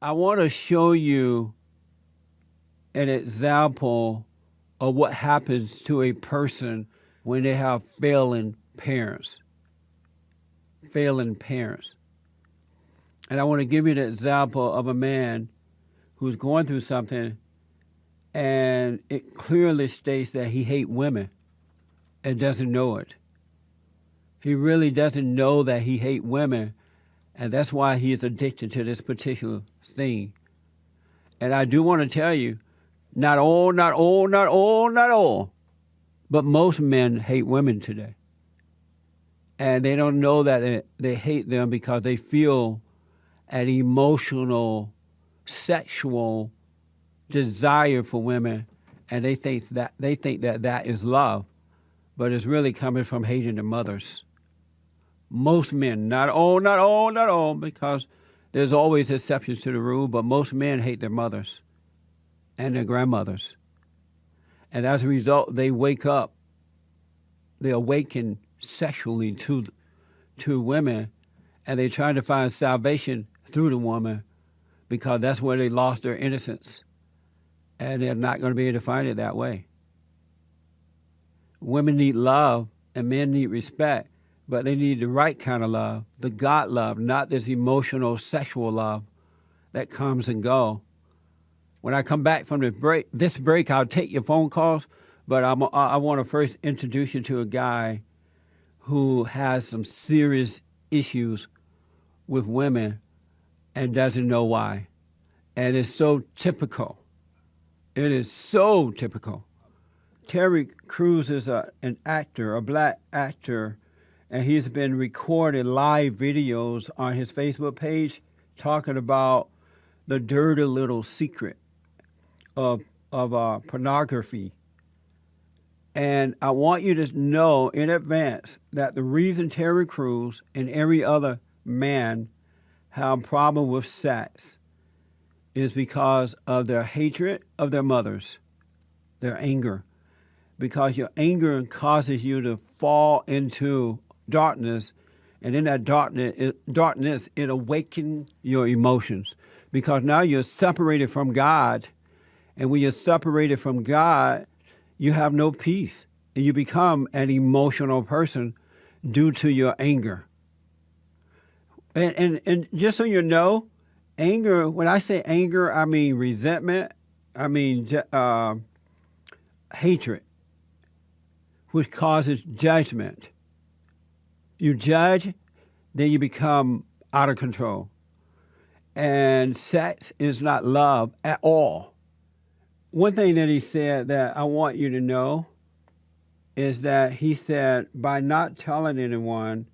I want to show you an example of what happens to a person when they have failing parents. Failing parents. And I want to give you the example of a man who's going through something, and it clearly states that he hates women and doesn't know it. He really doesn't know that he hates women, and that's why he is addicted to this particular thing. And I do want to tell you, not all, but most men hate women today. And they don't know that they hate them because they feel an emotional, sexual desire for women, and they think that that is love, but it's really coming from hating their mothers. Most men, not all, because there's always exceptions to the rule, but most men hate their mothers and their grandmothers. And as a result, they wake up, they awaken sexually to women, and they try to find salvation through the woman because that's where they lost their innocence. And they're not going to be able to find it that way. Women need love and men need respect, but they need the right kind of love, the God love, not this emotional, sexual love that comes and goes. When I come back from this break, I'll take your phone calls, but I want to first introduce you to a guy who has some serious issues with women and doesn't know why. And it's so typical. It is so typical. Terry Crews is an actor, a black actor, and he's been recording live videos on his Facebook page talking about the dirty little secret of pornography. And I want you to know in advance that the reason Terry Crews and every other man have a problem with sex is because of their hatred of their mothers, their anger. Because your anger causes you to fall into darkness, and in that darkness, it awakens your emotions. Because now you're separated from God, and when you're separated from God, you have no peace, and you become an emotional person due to your anger. And just so you know, anger, when I say anger, I mean resentment, I mean hatred, which causes judgment. You judge, then you become out of control. And sex is not love at all. One thing that he said that I want you to know is that he said by not telling anyone,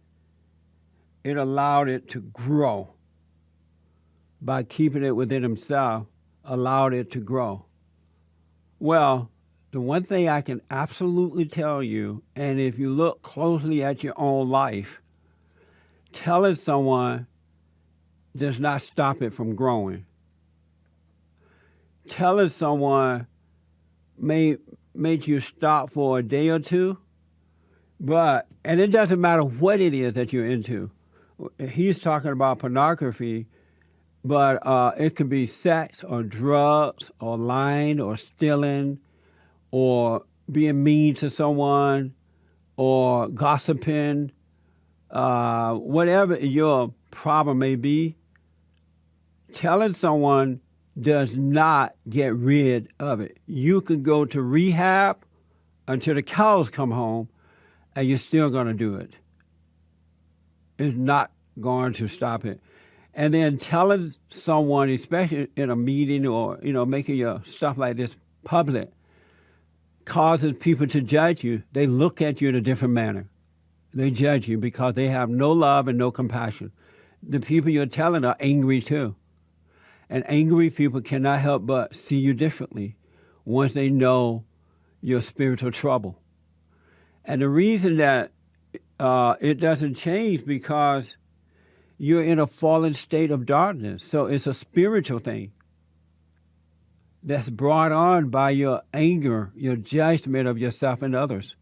it allowed it to grow. By keeping it within himself, allowed it to grow. Well, the one thing I can absolutely tell you, and if you look closely at your own life, telling someone does not stop it from growing. Telling someone may make you stop for a day or two, and it doesn't matter what it is that you're into. He's talking about pornography, but it could be sex or drugs or lying or stealing or being mean to someone or gossiping, whatever your problem may be. Telling someone does not get rid of it. You can go to rehab until the cows come home, and you're still going to do it. It's not going to stop it. And then telling someone, especially in a meeting or, making your stuff like this public, causes people to judge you. They look at you in a different manner. They judge you because they have no love and no compassion. The people you're telling are angry too. And angry people cannot help but see you differently once they know your spiritual trouble. And the reason that it doesn't change because you're in a fallen state of darkness. So it's a spiritual thing that's brought on by your anger, your judgment of yourself and others.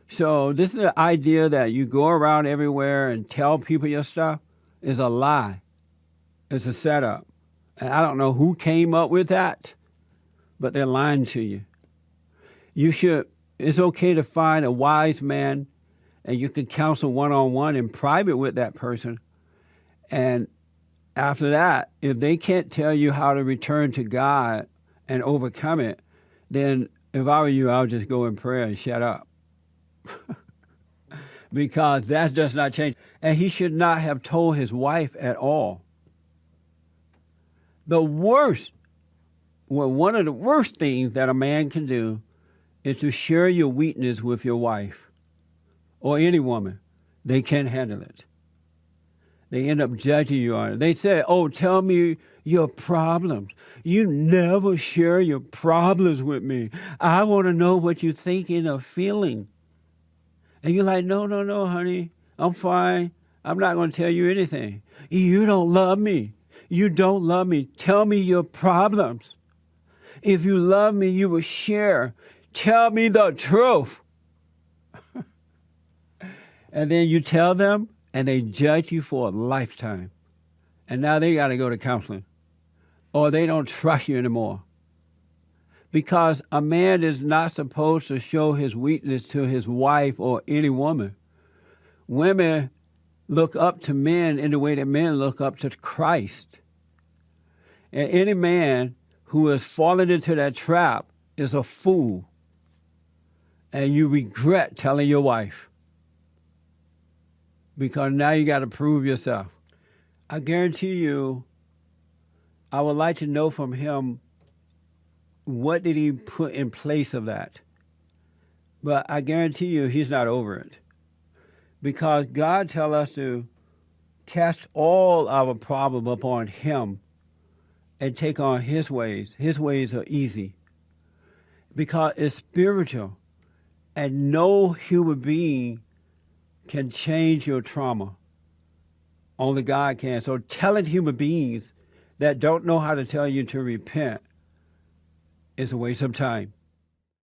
So this is the idea that you go around everywhere and tell people your stuff is a lie. It's a setup. And I don't know who came up with that, but they're lying to you. It's okay to find a wise man, and you can counsel one-on-one in private with that person. And after that, if they can't tell you how to return to God and overcome it, then if I were you, I would just go in prayer and shut up. Because that does not change. And he should not have told his wife at all. One of the worst things that a man can do is to share your weakness with your wife or any woman. They can't handle it. They end up judging you on it. They say, oh, tell me your problems. You never share your problems with me. I want to know what you're thinking or feeling. And you're like, no, honey. I'm fine. I'm not going to tell you anything. You don't love me. You don't love me. Tell me your problems. If you love me, you will share. Tell me the truth. And then you tell them, and they judge you for a lifetime. And now they got to go to counseling. Or they don't trust you anymore. Because a man is not supposed to show his weakness to his wife or any woman. Women look up to men in the way that men look up to Christ. And any man who has fallen into that trap is a fool. And you regret telling your wife. Because now you got to prove yourself. I guarantee you, I would like to know from him, what did he put in place of that? But I guarantee you, he's not over it. Because God tells us to cast all our problem upon him and take on his ways. His ways are easy. Because it's spiritual. And no human being can change your trauma. Only God can. So telling human beings that don't know how to tell you to repent is a waste of time.